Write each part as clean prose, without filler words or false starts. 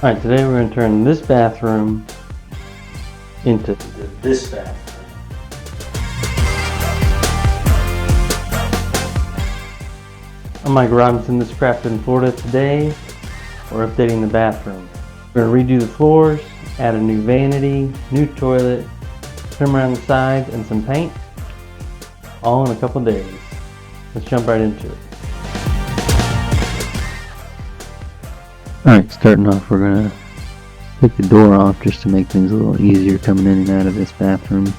Alright, today we're going to turn this bathroom into this bathroom. I'm Mike Robinson, this is Crafted in Florida. Today we're updating the bathroom. We're going to redo the floors, add a new vanity, new toilet, trim around the sides, and some paint. All in a couple days. Let's jump right into it. Alright, starting off, we're going to take the door off just to make things a little easier coming in and out of this bathroom.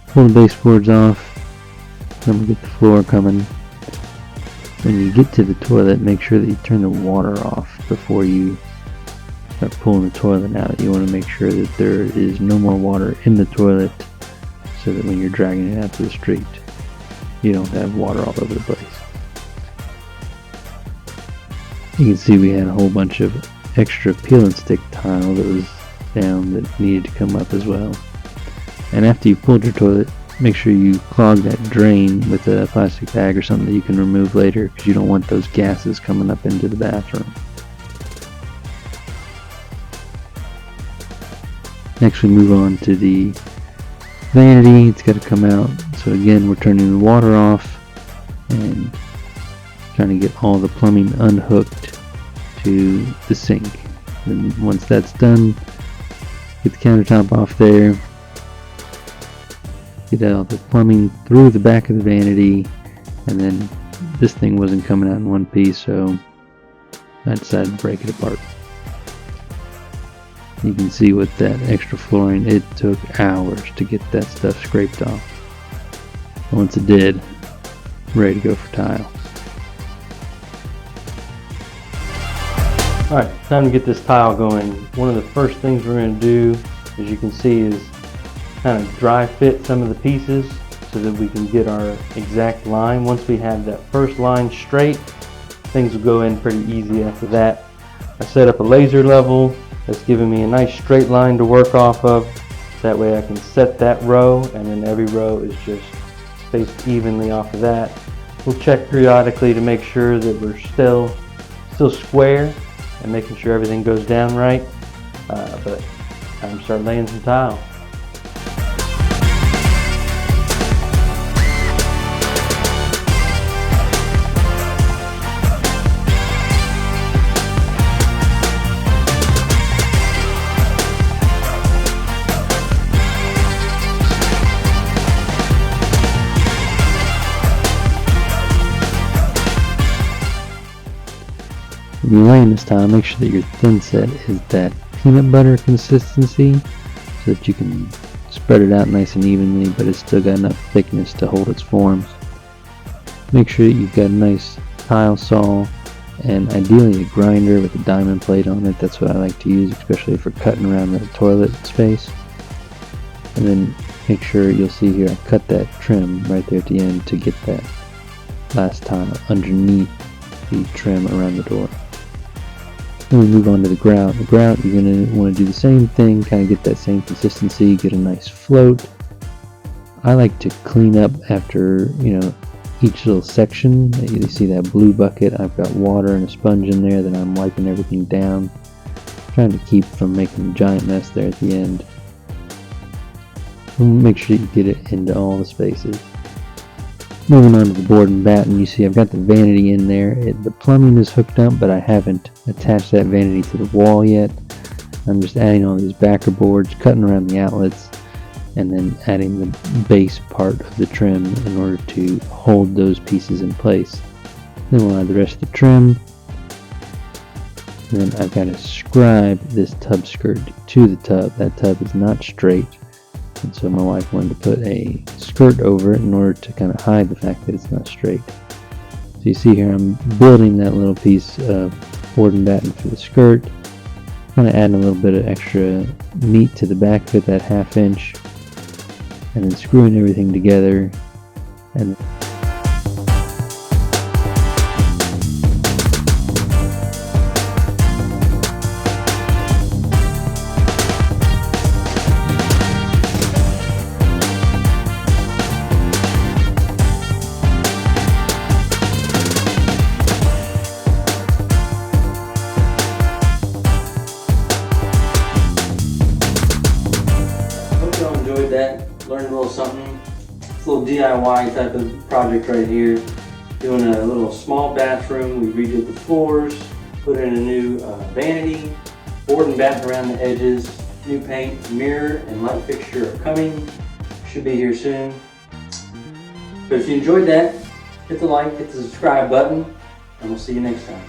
Pull the baseboards off, then we get the floor coming. When you get to the toilet, make sure that you turn the water off before you start pulling the toilet out. You want to make sure that there is no more water in the toilet so that when you're dragging it out to the street, you don't have water all over the place. You can see we had a whole bunch of extra peel and stick tile that was down that needed to come up as well. And after you pulled your toilet, make sure you clog that drain with a plastic bag or something that you can remove later, because you don't want those gases coming up into the bathroom. Next we move on to the vanity. It's got to come out. So again, we're turning the water off and trying to get all the plumbing unhooked to the sink. And once that's done, get the countertop off there, get all the plumbing through the back of the vanity, and then this thing wasn't coming out in one piece, so I decided to break it apart. You can see with that extra flooring, it took hours to get that stuff scraped off. Once it did, ready to go for tile. Alright, time to get this tile going. One of the first things we're going to do, as you can see, is kind of dry fit some of the pieces so that we can get our exact line. Once we have that first line straight, things will go in pretty easy after that. I set up a laser level that's giving me a nice straight line to work off of. That way I can set that row, and then every row is just spaced evenly off of that. We'll check periodically to make sure that we're still square and making sure everything goes down right. But I'm going to start laying some tile. When you're laying this tile, make sure that your thin set is that peanut butter consistency so that you can spread it out nice and evenly, but it's still got enough thickness to hold its forms. Make sure that you've got a nice tile saw and ideally a grinder with a diamond plate on it. That's what I like to use, especially for cutting around the toilet space. And then make sure, you'll see here, I cut that trim right there at the end to get that last tile underneath the trim around the door. Then we move on to the grout. The grout, you're going to want to do the same thing, kind of get that same consistency, get a nice float. I like to clean up after, each little section. You see that blue bucket, I've got water and a sponge in there that I'm wiping everything down, trying to keep from making a giant mess there at the end. And make sure you get it into all the spaces. Moving on to the board and batten, you see I've got the vanity in there. The plumbing is hooked up, but I haven't attached that vanity to the wall yet. I'm just adding all these backer boards, cutting around the outlets, and then adding the base part of the trim in order to hold those pieces in place. Then we'll add the rest of the trim. And then I've got to scribe this tub skirt to the tub. That tub is not straight, and so my wife wanted to put a skirt over it in order to kind of hide the fact that it's not straight. So you see here I'm building that little piece of board and batten for the skirt, kind of adding a little bit of extra meat to the back of it, that 1/2 inch, and then screwing everything together. And learned a little something. It's a little DIY type of project right here. Doing a little small bathroom. We redid the floors, put in a new vanity, board and batten around the edges, new paint, mirror, and light fixture are coming. Should be here soon. But if you enjoyed that, hit the like, hit the subscribe button, and we'll see you next time.